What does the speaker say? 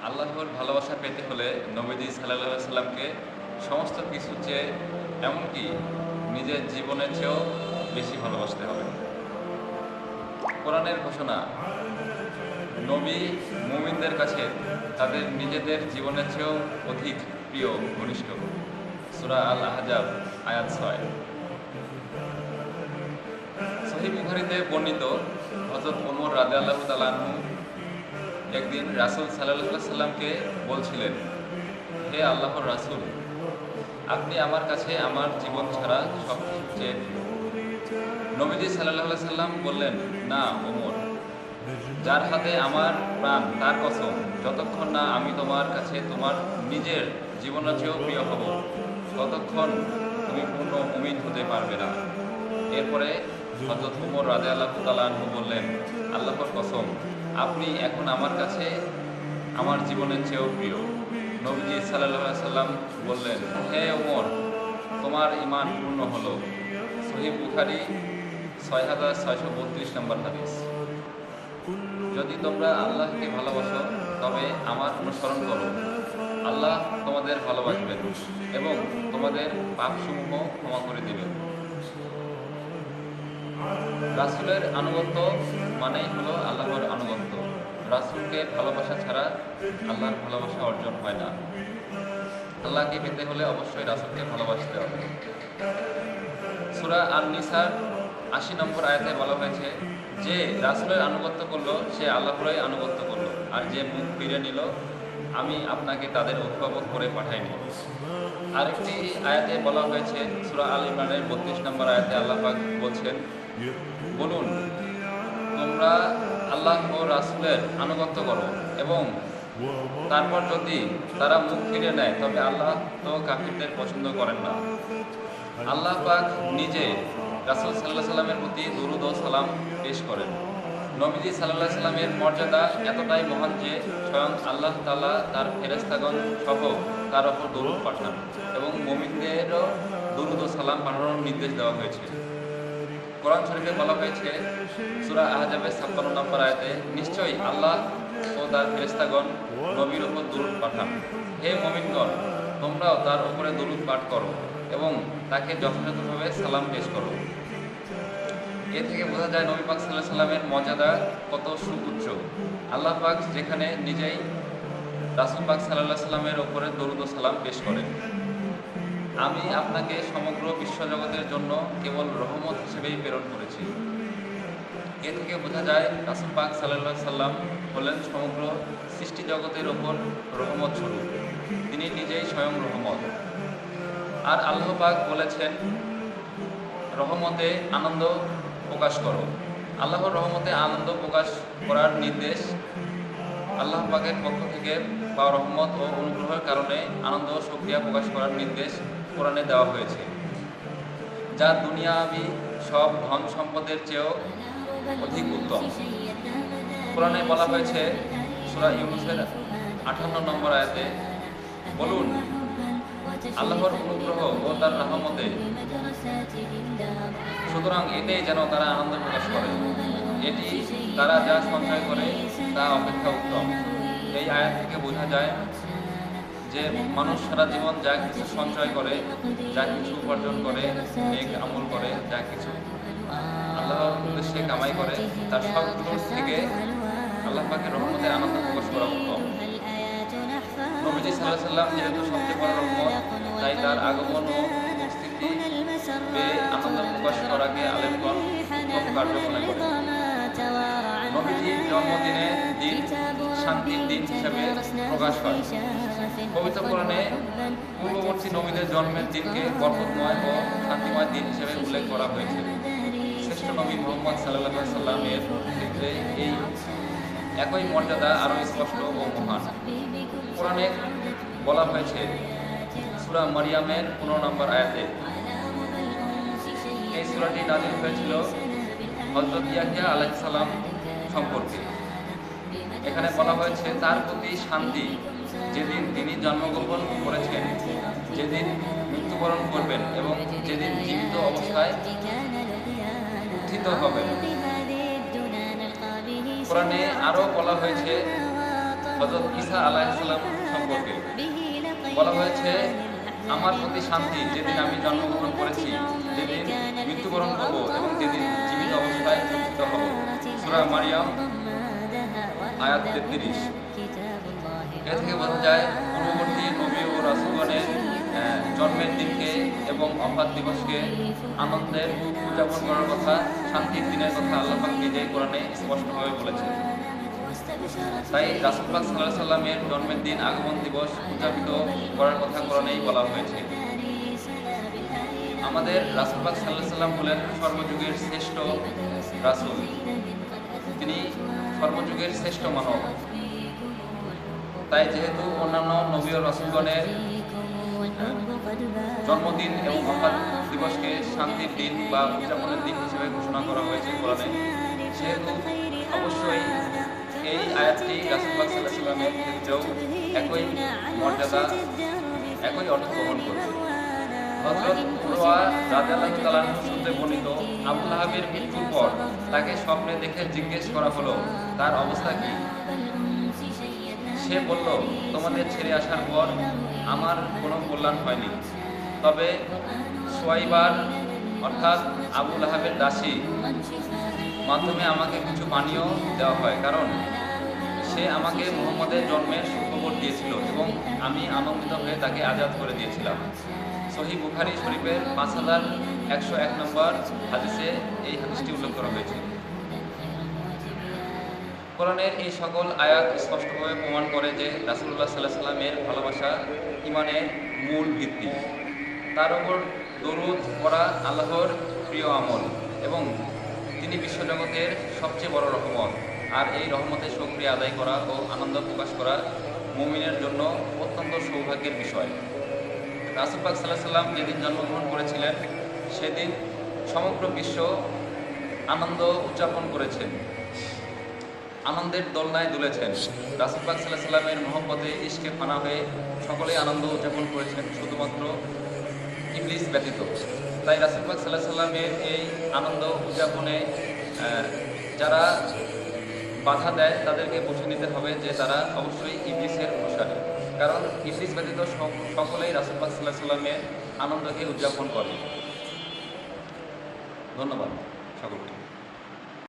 আল্লাহর ভালোবাসা পেতে হলে নবীজি সাল্লাল্লাহু আলাইহি সাল্লামকে সমস্ত কিছুর চেয়ে, এমনকি নিজের জীবনের চেয়েও বেশি ভালোবাসতে হবে। কোরআনের ঘোষণা, নবী মুমিনদের কাছে তাদের নিজেদের জীবনের চেয়েও অধিক প্রিয়, ঘনিষ্ঠ। সূরা আল আহজাব আয়াত 6। সহিহ বুখারীতে বর্ণিত, হযরত ওমর রাদিয়াল্লাহু তাআলা আনহু একদিন রাসূল সাল্লাল্লাহু আলাইহি সাল্লামকে বলছিলেন, হে আল্লাহর রাসূল, আপনি আমার কাছে আমার জীবন ছাড়া সব কিছু চেয়ে প্রিয়। নবীজি সাল্লাল্লাহু আলাইহি সাল্লাম বললেন, না ওমর, যার হাতে আমার প্রাণ তার কসম, যতক্ষণ না আমি তোমার কাছে তোমার নিজের জীবনের চেয়েও প্রিয় হব, ততক্ষণ তুমি পূর্ণ মুমিন হতে পারবে না। এরপরে হযরত ওমর রাদিয়াল্লাহু তাআলা আনহু বললেন, আল্লাহর কসম, আপনি এখন আমার কাছে আমার জীবনের চেয়েও প্রিয়। নবীজি সাল্লাল্লাহু আলাইহি সাল্লাম বললেন, হে ওমর, তোমার ঈমান পূর্ণ হলো। সহিহ বুখারী 6632 নম্বর হাদিস। যদি তোমরা আল্লাহকে ভালোবাসো তবে আমার অনুসরণ করো, আল্লাহ তোমাদের ভালোবাসবেন এবং তোমাদের পাপসমূহ ক্ষমা করে দিবেন। রাসূলের আনুগত্য মানেই হলো আল্লাহর আনুগত্য। রাসূলকে ভালোবাসা ছাড়া আল্লাহর ভালোবাসা অর্জন হয় না। আল্লাহকে পেতে হলে অবশ্যই রাসূলকে ভালোবাসতে হবে। সূরা আন-নিসার ৮০ নম্বর আয়াতে বলা হয়েছে, যে রাসূলের আনুগত্য করলো সে আল্লাহরই আনুগত্য করলো, আর যে মুখ ফিরে নিল আমি আপনাকে তাদের অভিভাবক করে পাঠাইনি। আরেকটি আয়াতে বলা হয়েছে, সূরা আল ইমরানের ৩২ নম্বর আয়াতে আল্লাহ পাক বলছেন, বলুন তোমরা আল্লাহ ও রাসূলের আনুগত্য করো, এবং তারপর যদি তারা মুখ ফিরে নেয় তবে আল্লাহ তো কাফিরদের পছন্দ করেন না। আল্লাহ পাক নিজে রাসূল সাল্লাল্লাহু আলাইহি সাল্লামের প্রতি দরুদ ও সালাম পেশ করেন। নবীজি সাল্লাল্লাহু আলাইহি সাল্লামের মর্যাদা এতটাই মহান যে স্বয়ং আল্লাহ তাআলা তার ফেরেশতাগণ সহ তার ওপর দরুদ পাঠান এবং মুমিনদেরও দরুদ ও সালাম পাঠানোর নির্দেশ দেওয়া হয়েছে। কোরআন শরীফে বলা হয়েছে, সূরা আহজাবের ৫৬ নম্বর আয়াতে, নিশ্চয়ই আল্লাহ ও তার ফেরেশতাগণ নবীর ওপর দরুদ পাঠান। হে মুমিনগণ, তোমরাও তার উপরে দরুদ পাঠ করো এবং তাকে যথাযথভাবে সালাম পেশ করো। এ থেকে বোঝা যায় নবী পাক সাল্লাল্লাহু আলাইহি সাল্লামের মর্যাদা কত সুউচ্চ। আল্লাহ পাক যেখানে নিজেই রাসূল পাক সাল্লাল্লাহু আলাইহি সাল্লামের উপরে দরুদ ও সালাম পেশ করেন। আমি আপনাকে সমগ্র বিশ্বজগতের জন্য কেবল রহমত হিসেবেই প্রেরণ করেছি। এ থেকে বোঝা যায় রাসূল পাক সাল্লাল্লাহু আলাইহি সাল্লাম হলেন সমগ্র সৃষ্টি জগতের ওপর রহমত স্বরূপ। তিনি নিজেই স্বয়ং রহমত। আর আল্লাহ পাক বলেছেন, রহমতে আনন্দ প্রকাশ করো। আল্লাহর রহমতে আনন্দ প্রকাশ করার নির্দেশ আল্লাহ পাকের পক্ষ থেকে পাওয়া রহমত ও অনুগ্রহের কারণে আনন্দ ও শুকরিয়া প্রকাশ করার নির্দেশ কোরআনে দেওয়া হয়েছে, যা দুনিয়াবি সব ধন সম্পদের চেয়েও অধিক উত্তম। কোরআনে বলা হয়েছে, সূরা ইউনূসের ৫৮ নম্বর আয়াতে, বলুন আল্লাহর অনুগ্রহ ও তার রহমতে, সুতরাং এটাই যেন তারা আনন্দ প্রকাশ করে, এটি তারা যা সঞ্চয় করে তা অপেক্ষা উত্তম। এই আয়াত থেকে বোঝা যায় যে মানুষ সারা জীবন যা কিছু সঞ্চয় করে, যা কিছু উপার্জন করে, নেক আমল করে, যা কিছু আল্লাহর উদ্দেশ্যে কামাই করে, তার সবগুলোর থেকে আল্লাহ পাকের রহমতে আনন্দ প্রকাশ করা উত্তম। নবীজি সাল্লাল্লাহু আলাইহি সাল্লাম যেহেতু সবচেয়ে বড় রহমত, তাই তার আগমন ও উপস্থিতি পেয়ে আনন্দ প্রকাশ করাকে আলেমগণ উত্তম কার্য মনে করে। নবীজির জন্মদিনের দিন শান্তির দিন হিসেবে প্রকাশ হয়। পবিত্র কোরআনে পূর্ববর্তী নবীদের জন্মের দিনকে বরকতময় ও শান্তিময় দিন হিসেবে উল্লেখ করা হয়েছে। শ্রেষ্ঠ নবী মুহাম্মদ সাল্লাল্লাহু আলাইহি সাল্লামের ক্ষেত্রে এই একই মর্যাদা আরও স্পষ্ট ও মহান। কোরআনে বলা হয়েছে, সূরা মারিয়ামের ১৫ নম্বর আয়াতে, এই সূরাটি নাযিল হয়েছিল হযরত ইয়াহইয়া আলাইহিস সালাম সম্পর্কে। এখানে বলা হয়েছে, তার প্রতি শান্তি যেদিন তিনি জন্মগ্রহণ করেছেন, যেদিন মৃত্যুবরণ করবেন এবং যেদিন জীবিত অবস্থায় উত্থিত হবেন। কোরআনে আরও বলা হয়েছে, হযরত ঈসা আলাইহিস সালাম সম্পর্কে বলা হয়েছে, আমার প্রতি শান্তি যেদিন আমি জন্মগ্রহণ করেছি, যেদিন মৃত্যুবরণ করব এবং যেদিন জীবিত অবস্থায় উত্থিত হব। সূরা মারিয়াম আয়াত 33। এ থেকে বোঝা যায় পূর্ববর্তী নবী ও রাসূলগণের জন্মের দিনকে এবং ওফাত দিবসকে আনন্দের উদযাপন করার কথা, শান্তির দিনের কথা আল্লাহ পাক নিজেই কোরআনে স্পষ্টভাবে বলেছেন। তাই রাসূল পাক সাল্লাল্লাহু আলাইহি সাল্লামের জন্মের দিন আগমন দিবস উদযাপিত করার কথা কোরআনেই বলা হয়েছে। আমাদের রাসূল পাক সাল্লাল্লাহু আলাইহি সাল্লাম হলেন সর্বযুগের শ্রেষ্ঠ রাসূল, তিনি সর্বযুগের শ্রেষ্ঠ মানব। তাই যেহেতু অন্যান্য নবী ও রাসূলগণের জন্মদিন এবং ওফাত দিবসকে শান্তির দিন বা উদযাপনের দিন হিসেবে ঘোষণা করা হয়েছে কোরআনে, সেহেতু অবশ্যই এই আয়াতটি রাসূল পাক সাল্লাল্লাহু আলাইহি সাল্লামের ক্ষেত্রেও একই মর্যাদা, একই অর্থ বহন করবে। হযরত উরওয়া রাদিয়াল্লাহু তাআলা সূত্রে বর্ণিত, আবু লাহাবের মৃত্যুর পর তাকে স্বপ্নে দেখে জিজ্ঞেস করা হলো তার অবস্থা কি। সে বলল, তোমাদের ছেড়ে আসার পর আমার কোনো কল্যাণ হয়নি, তবে সুয়াইবার অর্থাৎ আবু লাহাবের দাসী মাধ্যমে আমাকে কিছু পানীয় দেওয়া হয়, কারণ সে আমাকে মুহাম্মদের জন্মের সুখবর দিয়েছিল এবং আমি আনন্দিত হয়ে তাকে আজাদ করে দিয়েছিলাম। সহিহ বুখারী শরীফের 5101 নম্বর হাদিসে এই হাদিসটি উল্লেখ করা হয়েছে। কোরআনের এই সকল আয়াত স্পষ্টভাবে প্রমাণ করে যে রাসূলুল্লাহ সাল্লাল্লাহু আলাইহি সাল্লামের ভালোবাসা ঈমানের মূল ভিত্তি। তার উপর দরুদ পড়া আল্লাহর প্রিয় আমল এবং তিনি বিশ্বজগতের সবচেয়ে বড় রহমত। আর এই রহমতের শুকরিয়া আদায় করা ও আনন্দ প্রকাশ করা মুমিনের জন্য অত্যন্ত সৌভাগ্যের বিষয়। রাসূল পাক সাল্লাল্লাহু আলাইহি সাল্লাম যেদিন জন্মগ্রহণ করেছিলেন সেদিন সমগ্র বিশ্ব আনন্দ উদযাপন করেছেন, আনন্দের দোলনায় দুলেছেন। রাসূল পাক সাল্লাল্লাহু আলাইহি সাল্লামের মহব্বতে ইশকে ফানা হয়ে সকলেই আনন্দ উদযাপন করেছেন, শুধুমাত্র ইবলিস ব্যতীত। তাই রাসূল পাক সাল্লাল্লাহু আলাইহি সাল্লামের এই আনন্দ উদযাপনে যারা বাধা দেয় তাদেরকে বুঝে নিতে হবে যে তারা অবশ্যই ইবলিসের অনুসারী, কারণ ইবলিস ব্যতীত সকলেই রাসূল পাক সাল্লাল্লাহু আলাইহি সাল্লামের আনন্দকে উদযাপন করে। ধন্যবাদ সকলকে।